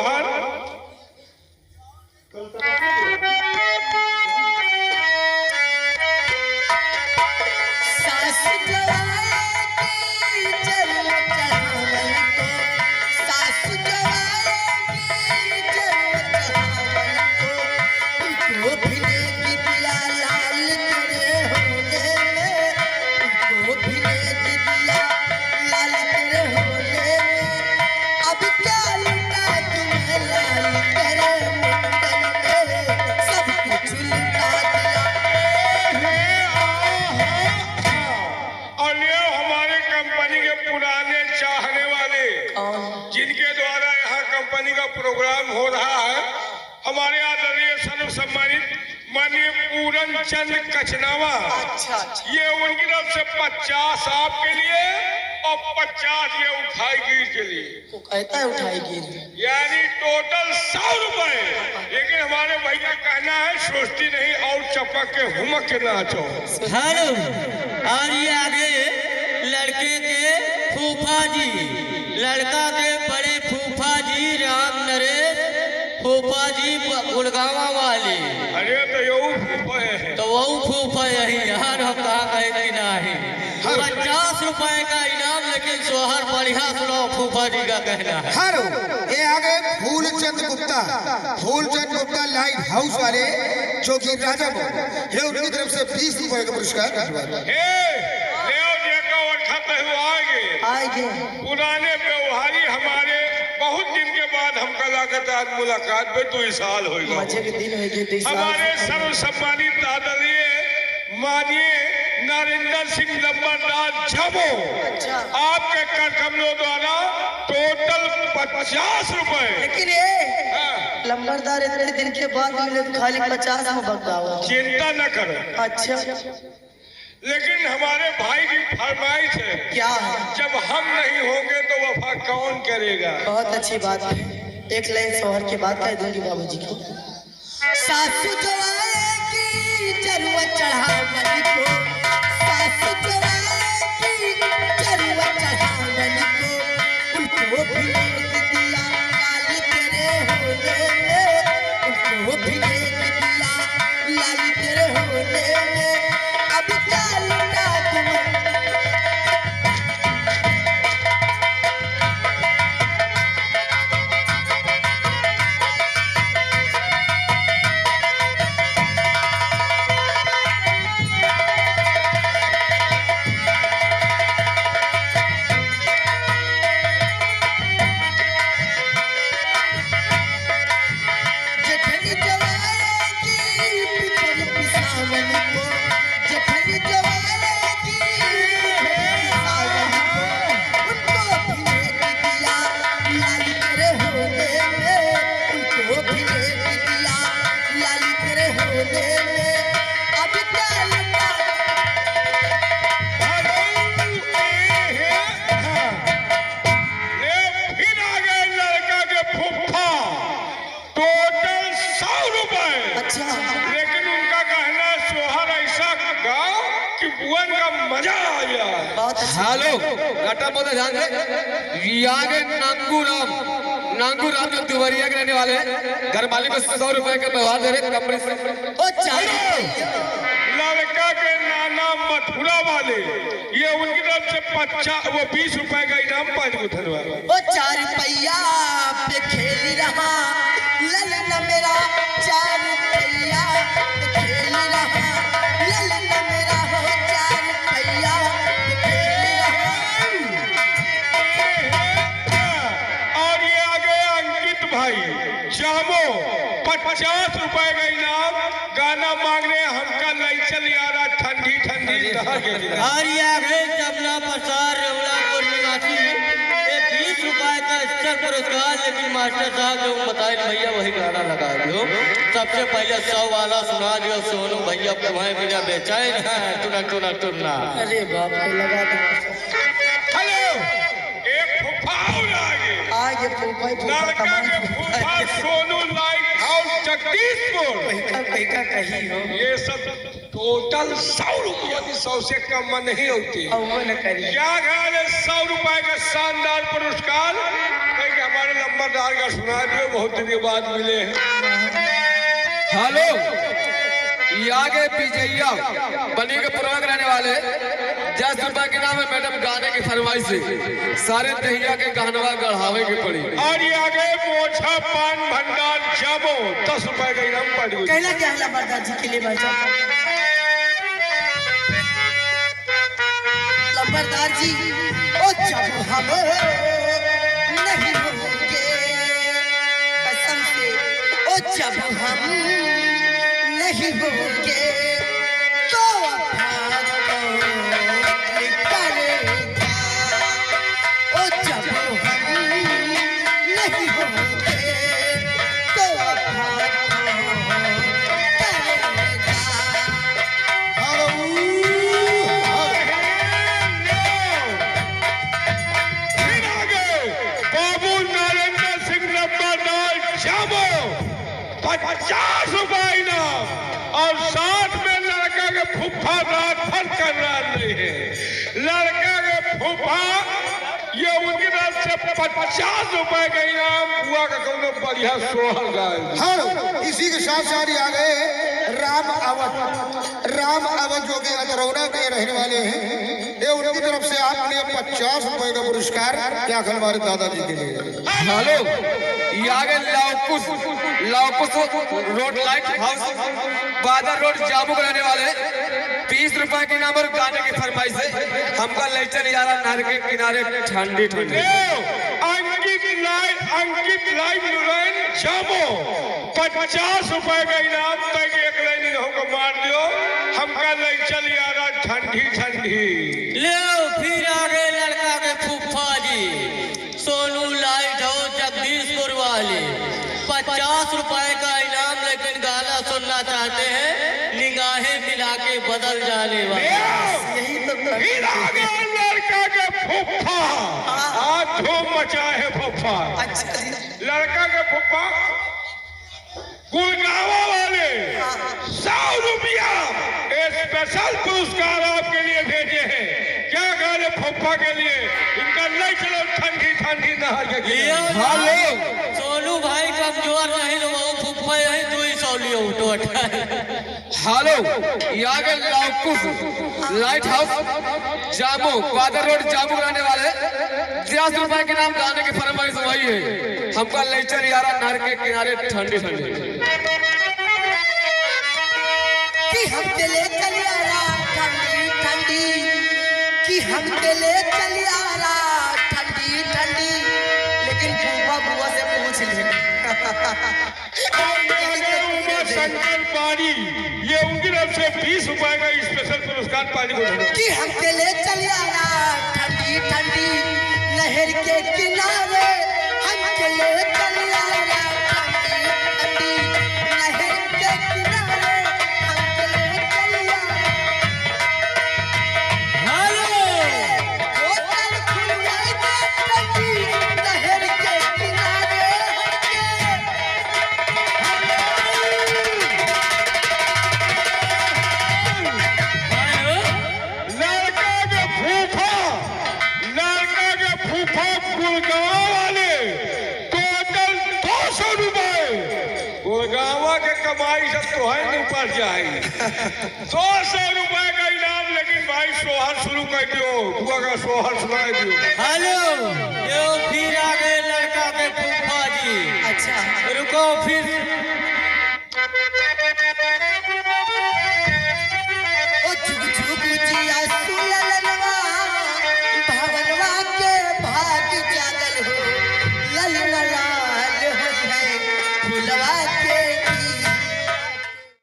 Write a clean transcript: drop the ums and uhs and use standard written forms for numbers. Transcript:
सोहर प्रोग्राम हो रहा है। हमारे आदरणीय सर्व सम्मानित माननीय पूरन चंद कचनावा, ये उनकी तरफ से 50 आपके लिए और 50 ये उठाईगीर के लिए। वो कहता है उठाईगीर, यानी टोटल 100 रुपए। लेकिन हमारे भैया कहना है सोचती नहीं और चपक के हुमक के नाचो। हेलो, और ये आगे लड़के के फूफा जी, लड़का के बड़े फूफा जी राम नरेश फूफा जी गुड़गावा वाले। अरे तो यो फूफा है, तो वो फूफा यही यार, हम कहाँ कहे कि नहीं। 50 रुपए का इनाम, लेकिन सोहर बढ़िया सुनो फूफा जी का कहना है। हेलो, ये आगे फूलचंद गुप्ता लाइट हाउस वाले जो कि राजा ये उनकी तरफ से 20 रुपए का पुरस्कार। आएंगे पुराने व्यवहारी हमारे बहुत दिन के बाद हम कलाकत आज मुलाकात में 2 साल हो गए। मजे के दिन होगी। हमारे सर्व सम्मानित आदरणीय माननीय नरेंद्र सिंह लंबरदार झाबो, आपके कर कमलों द्वारा टोटल 50 रुपए। लेकिन ये लंबरदार इतने दिन के बाद मिले तो खाली 50 में बता। चिंता न करो। अच्छा, लेकिन हमारे भाई की फरमाइश है। क्या है? जब हम नहीं होंगे तो वफा कौन करेगा? बहुत अच्छी बात है। एक लाइन सोहर की बात कह दूंगी बाबूजी को। सासू जो आएगी चरुआ चढ़ावन को, सासू जो आएगी चरुआ चढ़ावन को, उनको भी लेके दिया लाल तेरे होने में, उनको भी लेके दिया लाल तेरे होने में। अब क्या लुटा तुम हेलो घटा बोलते ध्यान से। यागे नांगू राम जो दुवरिया के रहने वाले हैं, घर मालिक को 100 रुपए का व्यवहार दे रहे कंपनी से। लड़का के नाना मथुरा वाले, ये उनकी तरफ से 20 रुपए का इनाम 5 को धरवा। 4 रुपया पे खेल रहा ललन मेरा, 4 रुपया पे खेल रहा ललन मेरा हो, 4 रुपया पे खेल रहा। और ये आगे अंकित भाई जामो 50 रुपए का इनाम, गाना मांगने हमका नहीं चल यारा ठंडी ठंडी। और ये आगे जमुना प्रसाद रेवलापुर निवासी 20 रुपए का स्तर पुरस्कार। लेकिन मास्टर साहब जो बताए भैया वही गाना लगा दो। सबसे पहले 100 वाला सुना दियो सोनू भैया, तुम्हारे बिना बेचैन है तुना तुना तुना। अरे बाप रे, लगा दो। हेलो, एक फूफा आगे फूफा लड़का के फूफा सोनू लाइट हाउस जगदीशपुर। कहीं हो ये सब टोटल 100 रुपया, 100 से कम नहीं होती। क्या ख्याल है? 100 रुपए का शानदार पुरस्कार। हमारे नंबरदार का सुना दियो, बहुत दिन के बाद मिले हैं। हेलो, ये आगे पिजैया बनी के पुराना रहने वाले 10 रुपए के नाम है मैडम, गाने की फरमाइश से सारे दहिया के गहनवा गढ़ावे के पड़ी। और ये आगे मोछा पान भंडार जाबो 10 रुपए का इनाम पड़ गई। कहना क्या है लंबरदार जी के लिए बचा? लंबरदार जी ओ जब हम नहीं होंगे, कसम से ओ जब हम नहीं होंगे तो भाग निकलेगा। ओ जब हम नहीं होंगे तो भाग निकलेगा। फिर आगे बाबू नरेंद्र सिंह नंबरदार जाबो 50 रुपए इनाम, और साथ में लड़का के फूफा रात भर कर रहे हैं। लड़का के फूफा ये उनकी तरफ से 50 रुपए का इनाम बुआ का कौनो बढ़िया सोहर गाए। हाँ, इसी के साथ साथ आ गए राम अवध जो कि अतरौना के रहने वाले हैं। ये उनकी तरफ से आपने 50 रुपए का पुरस्कार क्या खल हमारे दादाजी के लिए। हेलो, ये आगे लाउकुस रोड लाइट हाउस बादर रोड जामुक रहने वाले 20 रुपए के नाम और गाने की फरमाइश से हमका ले चल यारा नहर के किनारे ठंडी ठंडी। अंकित लाइव लुराइन जामो 50 रुपए का इनाम तक एक लाइन होगा मार दियो, हमका ले चल यारा ठंडी ठंडी। ले फिर आगे लड़का के फूफा जी सोनू लाइट हाउस जगदीशपुर वाले 50 रुपए का इनाम, लेकिन गाना सुनना चाहते हैं निगाहें मिला के बदल जाने वाले। फिर आगे लड़का के फूफा आज धूम मचा है फूफा। अच्छा जी, लड़का के फूफा गुड़गावा वाले 100 रुपया स्पेशल पुरस्कार आपके लिए भेजे हैं। क्या गाने फूफा के लिए, इनका नहीं चलो ठंडी ठंडी नहर के किनारे। हेलो, सोनू भाई कमजोर नहीं तो वो फूफा यही 200 लियो उठो हेलो, ये आगे लाउकुस लाइट हाउस जामो बादर रोड जामुक रहने वाले 10 रुपए के नाम गाने की फरमाइश वही है, हमका ले चल यारा नहर के किनारे ठंडी ठंडी। कि हम चले चलियारा ठंडी ठंडी, कि हम चले चलियारा ठंडी ठंडी, लेकिन फूफा बुआ से पूछ ले। शंकर पानी ये उनकी तरफ से 20 रुपए का स्पेशल पुरस्कार पानी को देना। कि हम चले चलियारा ठंडी ठंडी, नहर के किनारे हम चले चलियारा ठंडी ठंडी, नहर के किनारे हम चले चलियारा। होटल खुल जाएगा ठंडी, नहर के किनारे लड़का के फूफा गुड़गावा वाले टोटल 200 रुपए। गुड़गावा के कमाई सब तो है नहीं ऊपर जाए 200 रुपए का इनाम, लेकिन भाई सोहर शुरू कर दियो, बुआ का सोहर सुना दियो। हेलो, ये फिर आगे लड़का के फूफा जी। अच्छा रुको फिर